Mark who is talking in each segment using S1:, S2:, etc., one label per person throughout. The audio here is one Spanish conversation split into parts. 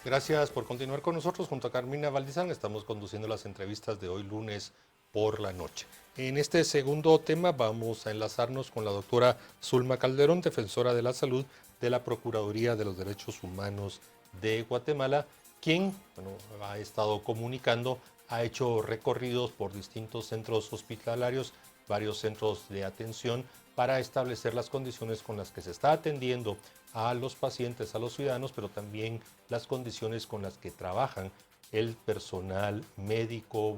S1: Gracias por continuar con nosotros. Junto a Carmina Valdizán estamos conduciendo las entrevistas de hoy lunes por la noche. En este segundo tema vamos a enlazarnos con la doctora Zulma Calderón, defensora de la salud de la Procuraduría de los Derechos Humanos de Guatemala, quien ha estado comunicando, ha hecho recorridos por distintos centros hospitalarios, varios centros de atención, para establecer las condiciones con las que se está atendiendo a los pacientes, a los ciudadanos, pero también las condiciones con las que trabajan el personal médico,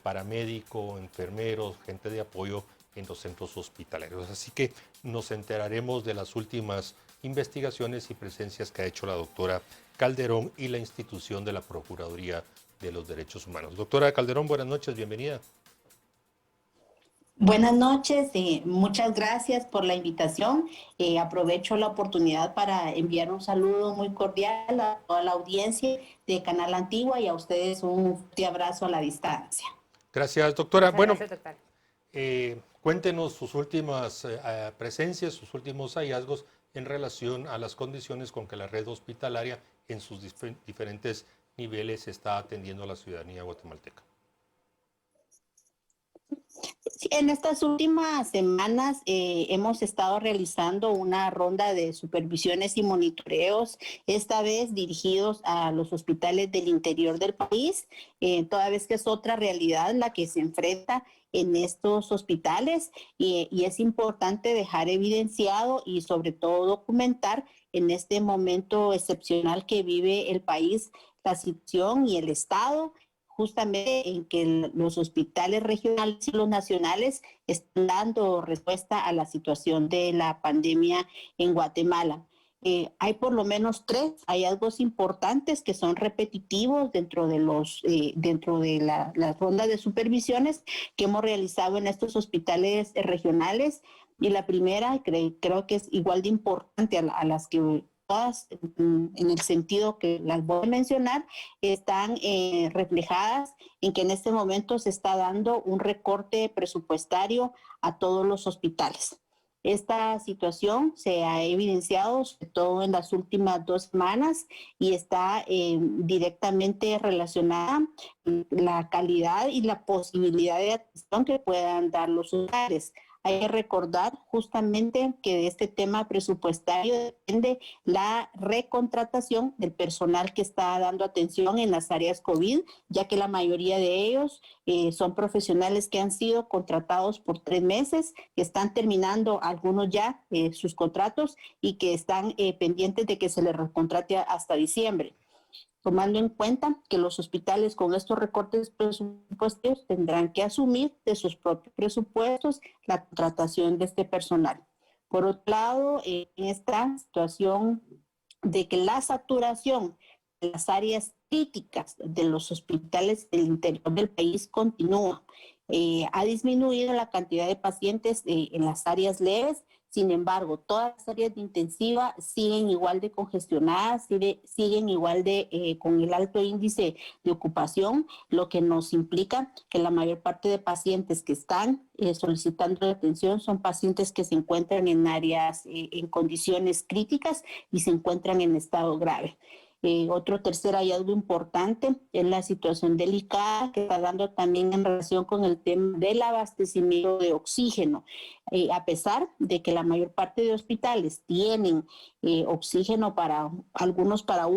S1: paramédico, enfermeros, gente de apoyo en los centros hospitalarios. Así que nos enteraremos de las últimas investigaciones y presencias que ha hecho la doctora Calderón y la institución de la Procuraduría de los Derechos Humanos. Doctora Calderón, buenas noches, bienvenida.
S2: Buenas noches, muchas gracias por la invitación. Aprovecho la oportunidad para enviar un saludo muy cordial a toda la audiencia de Canal Antigua y a ustedes un fuerte abrazo a la distancia.
S1: Gracias, doctora.
S3: Muchas gracias, doctora.
S1: Cuéntenos sus últimas presencias, sus últimos hallazgos en relación a las condiciones con que la red hospitalaria en sus diferentes niveles está atendiendo a la ciudadanía guatemalteca.
S2: Sí, en estas últimas semanas hemos estado realizando una ronda de supervisiones y monitoreos, esta vez dirigidos a los hospitales del interior del país, toda vez que es otra realidad la que se enfrenta en estos hospitales y es importante dejar evidenciado y sobre todo documentar en este momento excepcional que vive el país, la situación y el Estado justamente en que los hospitales regionales y los nacionales están dando respuesta a la situación de la pandemia en Guatemala. Hay por lo menos 3 hallazgos importantes que son repetitivos dentro de la ronda de supervisiones que hemos realizado en estos hospitales regionales. Y la primera creo que es igual de importante a las que todas, en el sentido que las voy a mencionar, están reflejadas en que en este momento se está dando un recorte presupuestario a todos los hospitales. Esta situación se ha evidenciado sobre todo en las últimas 2 semanas y está directamente relacionada con la calidad y la posibilidad de atención que puedan dar los hogares. Hay que recordar justamente que de este tema presupuestario depende la recontratación del personal que está dando atención en las áreas COVID, ya que la mayoría de ellos son profesionales que han sido contratados por 3 meses, que están terminando algunos ya sus contratos y que están pendientes de que se les recontrate hasta diciembre, tomando en cuenta que los hospitales con estos recortes presupuestarios tendrán que asumir de sus propios presupuestos la contratación de este personal. Por otro lado, en esta situación de que la saturación de las áreas críticas de los hospitales del interior del país continúa. Ha disminuido la cantidad de pacientes en las áreas leves. Sin embargo, todas las áreas de intensiva siguen igual de congestionadas, siguen igual de con el alto índice de ocupación, lo que nos implica que la mayor parte de pacientes que están solicitando atención son pacientes que se encuentran en áreas en condiciones críticas y se encuentran en estado grave. Otro tercer hallazgo importante es la situación delicada que está dando también en relación con el tema del abastecimiento de oxígeno. A pesar de que la mayor parte de hospitales tienen oxígeno para algunos para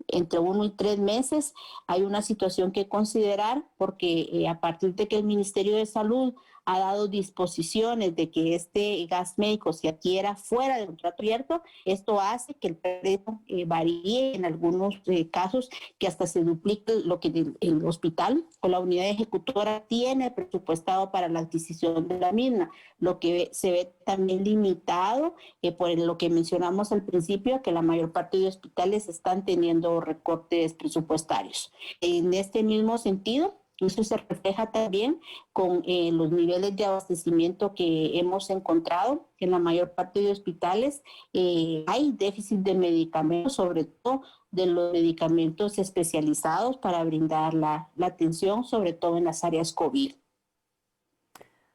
S2: entre 1 y 3 meses, hay una situación que considerar porque a partir de que el Ministerio de Salud ha dado disposiciones de que este gas médico se adquiera fuera del contrato abierto, esto hace que el precio varíe en algunos casos, que hasta se duplique lo que el hospital o la unidad ejecutora tiene presupuestado para la adquisición de la misma, lo que se ve también limitado por lo que mencionamos al principio, que la mayor parte de hospitales están teniendo recortes presupuestarios. En este mismo sentido, eso se refleja también con los niveles de abastecimiento que hemos encontrado en la mayor parte de hospitales. Hay déficit de medicamentos, sobre todo de los medicamentos especializados para brindar la atención, sobre todo en las áreas COVID.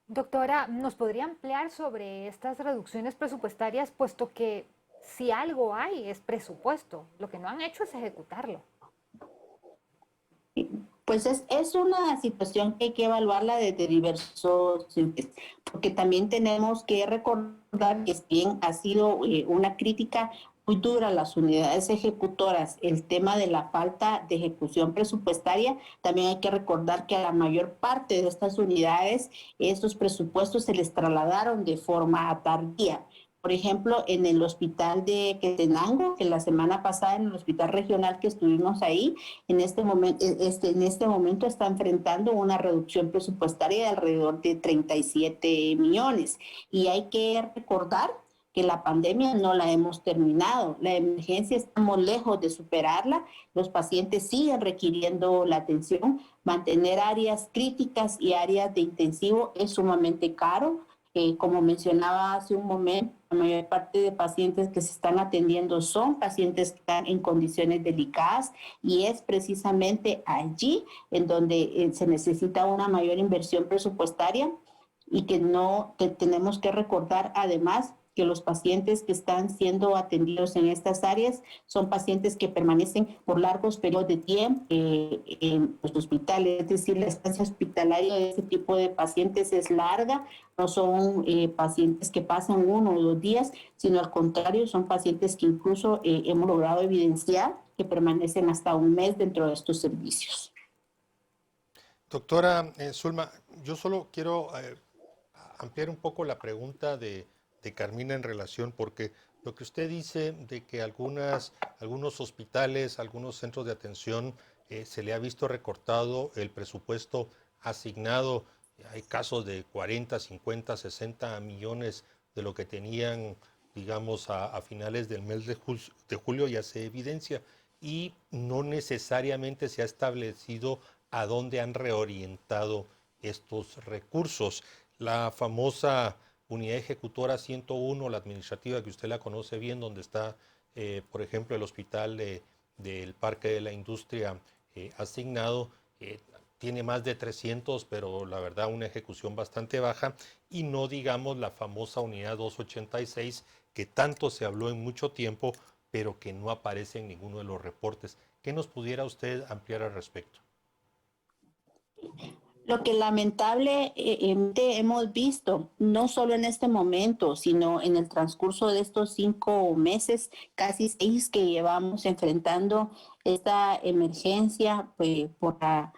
S3: Doctora, ¿nos podría ampliar sobre estas reducciones presupuestarias, puesto que si algo hay es presupuesto, lo que no han hecho es ejecutarlo?
S2: Pues es una situación que hay que evaluarla desde diversos, porque también tenemos que recordar que si bien ha sido una crítica muy dura a las unidades ejecutoras, el tema de la falta de ejecución presupuestaria, también hay que recordar que a la mayor parte de estas unidades, estos presupuestos se les trasladaron de forma tardía. Por ejemplo, en el hospital de Quetzaltenango, que la semana pasada en el hospital regional que estuvimos ahí, en este momento está enfrentando una reducción presupuestaria de alrededor de 37 millones. Y hay que recordar que la pandemia no la hemos terminado, la emergencia estamos lejos de superarla, los pacientes siguen requiriendo la atención, mantener áreas críticas y áreas de intensivo es sumamente caro. Como mencionaba hace un momento, la mayor parte de pacientes que se están atendiendo son pacientes que están en condiciones delicadas y es precisamente allí en donde se necesita una mayor inversión presupuestaria y que tenemos que recordar además que los pacientes que están siendo atendidos en estas áreas son pacientes que permanecen por largos periodos de tiempo en los hospitales, es decir, la estancia hospitalaria de este tipo de pacientes es larga, no son pacientes que pasan 1 o 2 días, sino al contrario, son pacientes que incluso hemos logrado evidenciar que permanecen hasta un mes dentro de estos servicios.
S1: Doctora Zulma, yo solo quiero ampliar un poco la pregunta de Carmina en relación, porque lo que usted dice de que algunos hospitales, algunos centros de atención se le ha visto recortado el presupuesto asignado, hay casos de 40, 50, 60 millones de lo que tenían, digamos, a finales del mes de julio ya se evidencia y no necesariamente se ha establecido a dónde han reorientado estos recursos. La famosa unidad ejecutora 101, la administrativa que usted la conoce bien, donde está, por ejemplo, el hospital del Parque de la Industria asignado, tiene más de 300, pero la verdad una ejecución bastante baja, y no digamos la famosa unidad 286, que tanto se habló en mucho tiempo, pero que no aparece en ninguno de los reportes. ¿Qué nos pudiera usted ampliar al respecto?
S2: Lo que lamentablemente hemos visto, no solo en este momento, sino en el transcurso de estos 5 meses, casi 6 que llevamos enfrentando esta emergencia por la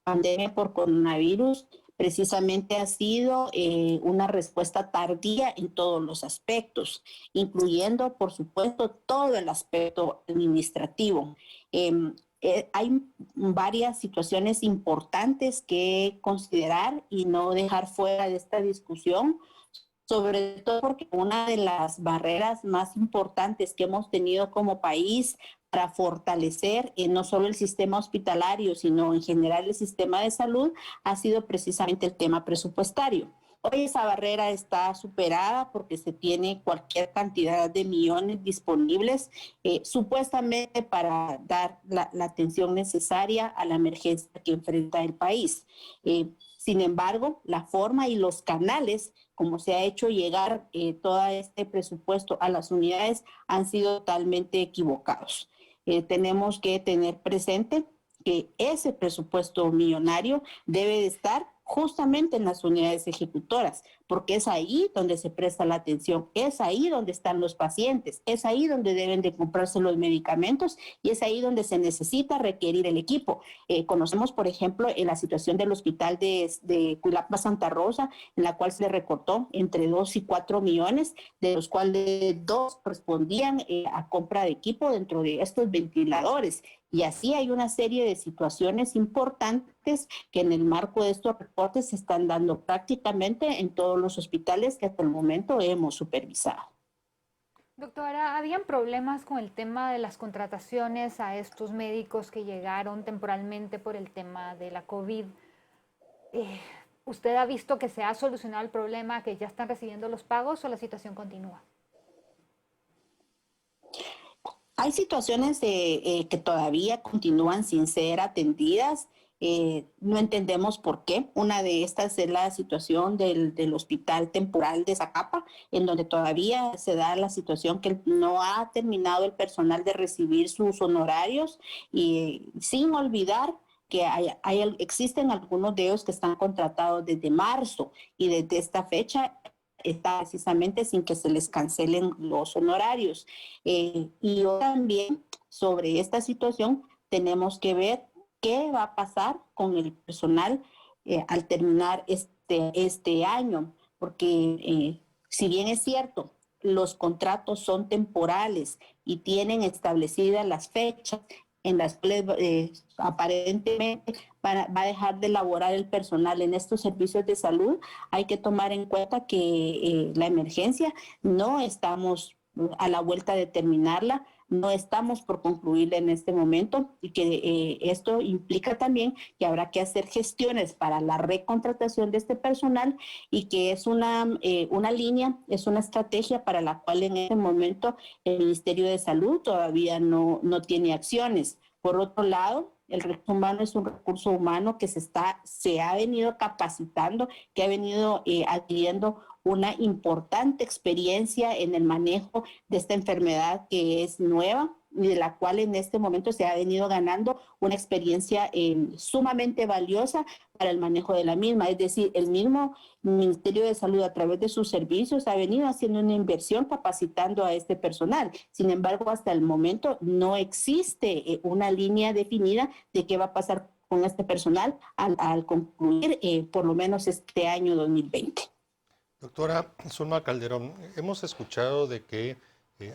S2: pandemia por coronavirus, precisamente ha sido una respuesta tardía en todos los aspectos, incluyendo, por supuesto, todo el aspecto administrativo. Hay varias situaciones importantes que considerar y no dejar fuera de esta discusión, sobre todo porque una de las barreras más importantes que hemos tenido como país para fortalecer no solo el sistema hospitalario, sino en general el sistema de salud, ha sido precisamente el tema presupuestario. Hoy esa barrera está superada porque se tiene cualquier cantidad de millones disponibles, supuestamente para dar la atención necesaria a la emergencia que enfrenta el país. Sin embargo, la forma y los canales como se ha hecho llegar todo este presupuesto a las unidades han sido totalmente equivocados. Tenemos que tener presente que ese presupuesto millonario debe de estar justamente en las unidades ejecutoras, porque es ahí donde se presta la atención, es ahí donde están los pacientes, es ahí donde deben de comprarse los medicamentos y es ahí donde se necesita requerir el equipo. Conocemos, por ejemplo, en la situación del hospital de Cuilapa Santa Rosa, en la cual se le recortó entre 2 y 4 millones, de los cuales 2 correspondían a compra de equipo dentro de estos ventiladores. Y así hay una serie de situaciones importantes que en el marco de estos reportes se están dando prácticamente en todos los hospitales que hasta el momento hemos supervisado.
S3: Doctora, ¿habían problemas con el tema de las contrataciones a estos médicos que llegaron temporalmente por el tema de la COVID? ¿Usted ha visto que se ha solucionado el problema, que ya están recibiendo los pagos o la situación continúa?
S2: Hay situaciones que todavía continúan sin ser atendidas. No entendemos por qué. Una de estas es la situación del hospital temporal de Zacapa, en donde todavía se da la situación que no ha terminado el personal de recibir sus honorarios y sin olvidar que existen algunos de ellos que están contratados desde marzo y desde esta fecha está precisamente sin que se les cancelen los honorarios. Y también sobre esta situación tenemos que ver qué va a pasar con el personal al terminar este año, porque si bien es cierto, los contratos son temporales y tienen establecidas las fechas en las cuales aparentemente va a dejar de laborar el personal en estos servicios de salud, hay que tomar en cuenta que la emergencia no estamos a la vuelta de terminarla, no estamos por concluirla en este momento y que esto implica también que habrá que hacer gestiones para la recontratación de este personal y que es una línea, es una estrategia para la cual en este momento el Ministerio de Salud todavía no tiene acciones. Por otro lado, el recurso humano es un recurso humano que se ha venido capacitando, que ha venido adquiriendo una importante experiencia en el manejo de esta enfermedad que es nueva y de la cual en este momento se ha venido ganando una experiencia sumamente valiosa para el manejo de la misma. Es decir, el mismo Ministerio de Salud a través de sus servicios ha venido haciendo una inversión capacitando a este personal. Sin embargo, hasta el momento no existe una línea definida de qué va a pasar con este personal al concluir por lo menos este año 2020.
S1: Doctora Zulma Calderón, hemos escuchado de que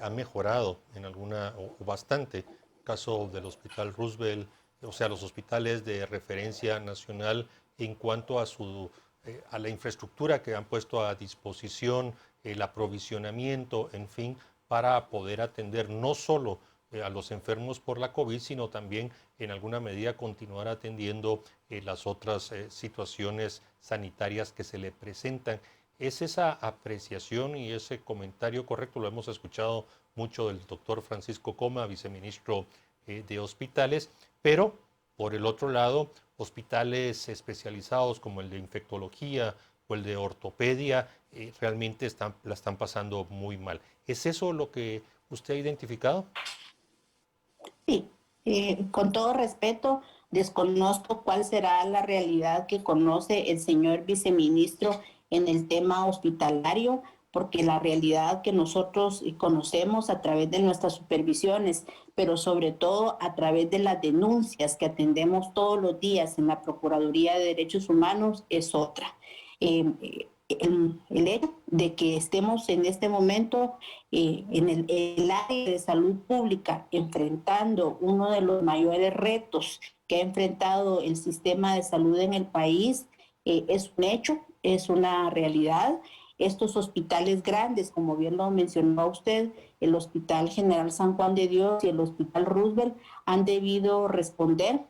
S1: ha mejorado en alguna o bastante el caso del Hospital Roosevelt, o sea, los hospitales de referencia nacional en cuanto a a la infraestructura que han puesto a disposición, el aprovisionamiento, en fin, para poder atender no solo a los enfermos por la COVID, sino también en alguna medida continuar atendiendo las otras situaciones sanitarias que se le presentan. ¿Es esa apreciación y ese comentario correcto? Lo hemos escuchado mucho del doctor Francisco Coma, viceministro de Hospitales, pero por el otro lado, hospitales especializados como el de infectología o el de ortopedia realmente la están pasando muy mal. ¿Es eso lo que usted ha identificado?
S2: Sí, con todo respeto, desconozco cuál será la realidad que conoce el señor viceministro en el tema hospitalario, porque la realidad que nosotros conocemos a través de nuestras supervisiones, pero sobre todo a través de las denuncias que atendemos todos los días en la Procuraduría de Derechos Humanos, es otra. El hecho de que estemos en este momento en el área de salud pública enfrentando uno de los mayores retos que ha enfrentado el sistema de salud en el país, es un hecho, es una realidad. Estos hospitales grandes, como bien lo mencionó usted, el Hospital General San Juan de Dios y el Hospital Roosevelt han debido responder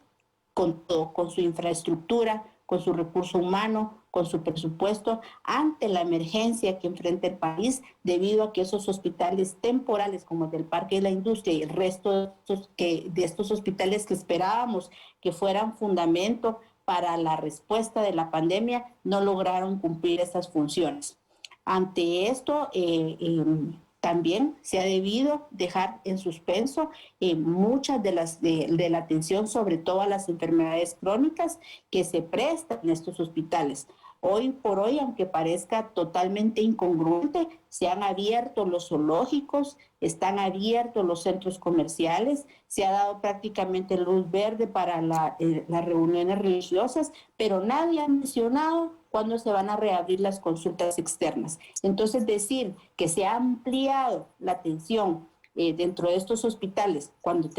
S2: con su infraestructura, con su recurso humano, con su presupuesto, ante la emergencia que enfrenta el país, debido a que esos hospitales temporales, como el del Parque de la Industria y el resto de estos hospitales que esperábamos que fueran fundamento para la respuesta de la pandemia, no lograron cumplir esas funciones. Ante esto, también se ha debido dejar en suspenso muchas de la atención, sobre todo a las enfermedades crónicas que se prestan en estos hospitales. Hoy por hoy, aunque parezca totalmente incongruente, se han abierto los zoológicos, están abiertos los centros comerciales, se ha dado prácticamente luz verde para las reuniones religiosas, pero nadie ha mencionado cuándo se van a reabrir las consultas externas. Entonces, decir que se ha ampliado la atención dentro de estos hospitales, cuando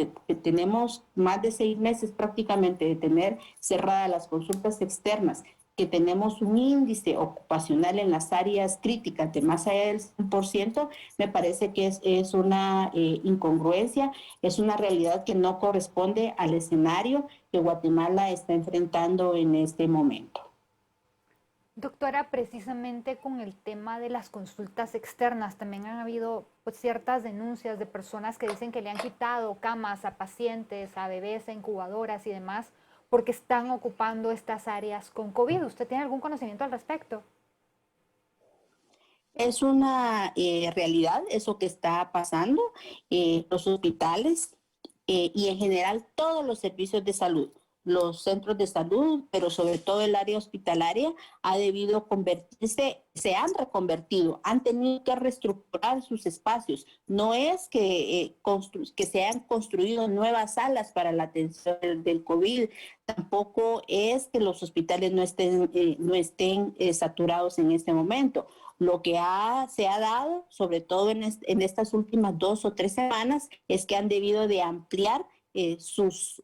S2: tenemos más de 6 meses prácticamente de tener cerradas las consultas externas, que tenemos un índice ocupacional en las áreas críticas de más allá del 100%, me parece que es una incongruencia, es una realidad que no corresponde al escenario que Guatemala está enfrentando en este momento.
S3: Doctora, precisamente con el tema de las consultas externas, también han habido pues, ciertas denuncias de personas que dicen que le han quitado camas a pacientes, a bebés, a incubadoras y demás, porque están ocupando estas áreas con COVID. ¿Usted tiene algún conocimiento al respecto?
S2: Es una realidad eso que está pasando. Los hospitales y en general todos los servicios de salud, los centros de salud, pero sobre todo el área hospitalaria, ha debido convertirse, se han reconvertido, han tenido que reestructurar sus espacios. No es que se han construido nuevas salas para la atención del COVID, tampoco es que los hospitales no estén saturados en este momento. Lo que se ha dado, sobre todo en estas últimas 2 o 3 semanas, es que han debido de ampliar sus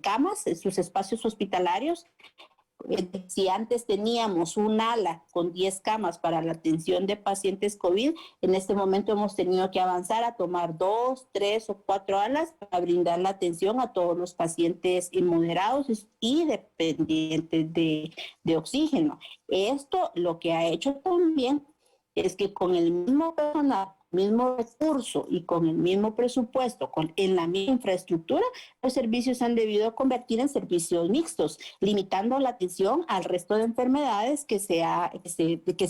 S2: camas, sus espacios hospitalarios. Si antes teníamos un ala con 10 camas para la atención de pacientes COVID, en este momento hemos tenido que avanzar a tomar 2, 3 o 4 alas para brindar la atención a todos los pacientes inmoderados y dependientes de oxígeno. Esto lo que ha hecho también es que con el mismo personal, mismo recurso y con el mismo presupuesto, en la misma infraestructura, los servicios han debido convertir en servicios mixtos, limitando la atención al resto de enfermedades que se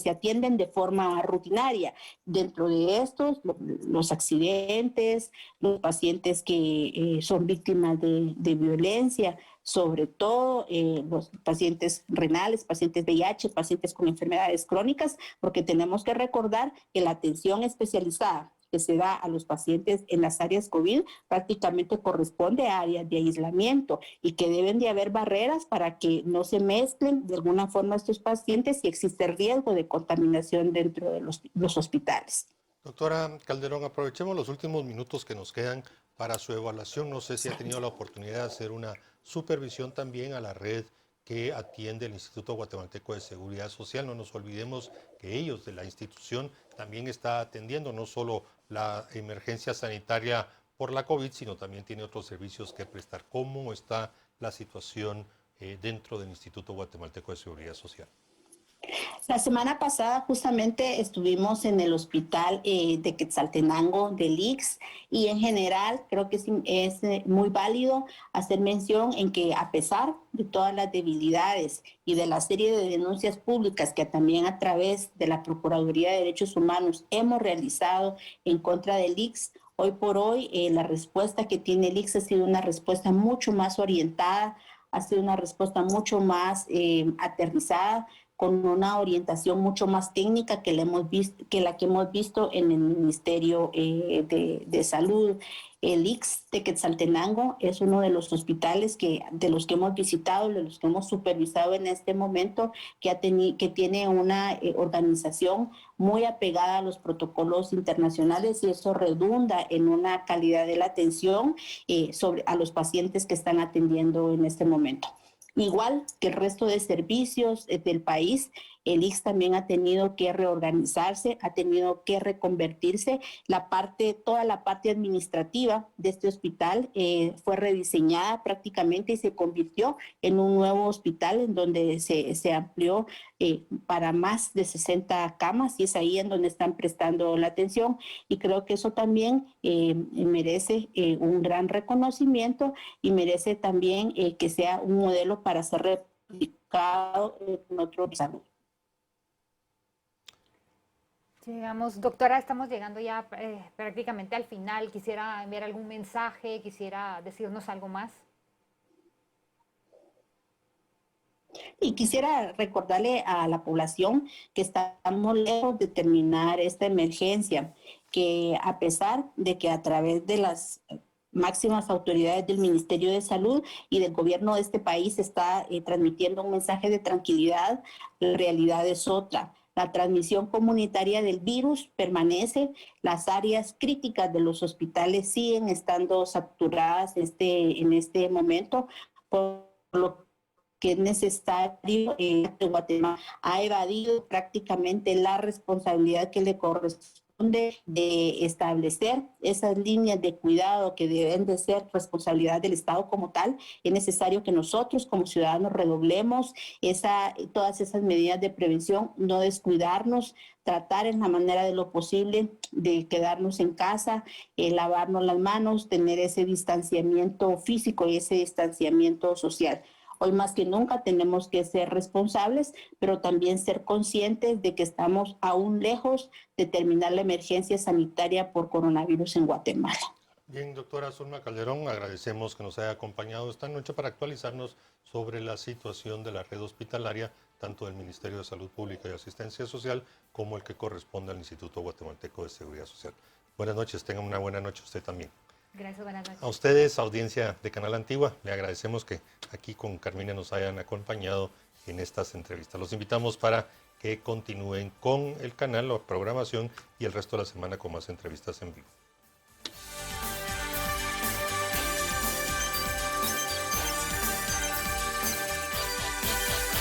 S2: atienden de forma rutinaria. Dentro de estos, los accidentes, los pacientes que son víctimas de violencia, sobre todo los pacientes renales, pacientes VIH, pacientes con enfermedades crónicas, porque tenemos que recordar que la atención especializada que se da a los pacientes en las áreas COVID prácticamente corresponde a áreas de aislamiento y que deben de haber barreras para que no se mezclen de alguna forma estos pacientes si existe riesgo de contaminación dentro de los hospitales.
S1: Doctora Calderón, aprovechemos los últimos minutos que nos quedan para su evaluación. No sé si ha tenido la oportunidad de hacer una supervisión también a la red que atiende el Instituto Guatemalteco de Seguridad Social. No nos olvidemos que ellos de la institución también está atendiendo no solo la emergencia sanitaria por la COVID, sino también tiene otros servicios que prestar. ¿Cómo está la situación dentro del Instituto Guatemalteco de Seguridad Social?
S2: La semana pasada justamente estuvimos en el hospital de Quetzaltenango, del IX, y en general creo que es muy válido hacer mención en que a pesar de todas las debilidades y de la serie de denuncias públicas que también a través de la Procuraduría de Derechos Humanos hemos realizado en contra del IX, hoy por hoy la respuesta que tiene el IX ha sido una respuesta mucho más orientada, ha sido una respuesta mucho más aterrizada, con una orientación mucho más técnica que la que hemos visto en el Ministerio de Salud. El IX de Quetzaltenango es uno de los hospitales de los que hemos visitado, de los que hemos supervisado en este momento, que tiene una organización muy apegada a los protocolos internacionales, y eso redunda en una calidad de la atención a los pacientes que están atendiendo en este momento. Igual que el resto de servicios del país, el IX también ha tenido que reorganizarse, ha tenido que reconvertirse. Toda la parte administrativa de este hospital fue rediseñada prácticamente y se convirtió en un nuevo hospital en donde se amplió para más de 60 camas, y es ahí en donde están prestando la atención, y creo que eso también merece un gran reconocimiento y merece también que sea un modelo para ser replicado en otros salud.
S3: Llegamos, doctora, estamos llegando ya prácticamente al final. ¿Quisiera enviar algún mensaje? ¿Quisiera decirnos algo más?
S2: Y quisiera recordarle a la población que estamos lejos de terminar esta emergencia, que a pesar de que a través de las máximas autoridades del Ministerio de Salud y del gobierno de este país está transmitiendo un mensaje de tranquilidad, la realidad es otra. La transmisión comunitaria del virus permanece, las áreas críticas de los hospitales siguen estando saturadas en este momento, por lo que es necesario. Guatemala ha evadido prácticamente la responsabilidad que le corresponde de establecer esas líneas de cuidado que deben de ser responsabilidad del Estado como tal. Es necesario que nosotros como ciudadanos redoblemos todas esas medidas de prevención, no descuidarnos, tratar en la manera de lo posible de quedarnos en casa, lavarnos las manos, tener ese distanciamiento físico y ese distanciamiento social. Hoy más que nunca tenemos que ser responsables, pero también ser conscientes de que estamos aún lejos de terminar la emergencia sanitaria por coronavirus en Guatemala.
S1: Bien, doctora Zulma Calderón, agradecemos que nos haya acompañado esta noche para actualizarnos sobre la situación de la red hospitalaria, tanto del Ministerio de Salud Pública y Asistencia Social como el que corresponde al Instituto Guatemalteco de Seguridad Social. Buenas noches, tengan una buena noche usted también.
S3: Gracias, buenas noches.
S1: A ustedes, audiencia de Canal Antigua, le agradecemos que aquí con Carmina nos hayan acompañado en estas entrevistas. Los invitamos para que continúen con el canal, la programación y el resto de la semana con más entrevistas en vivo.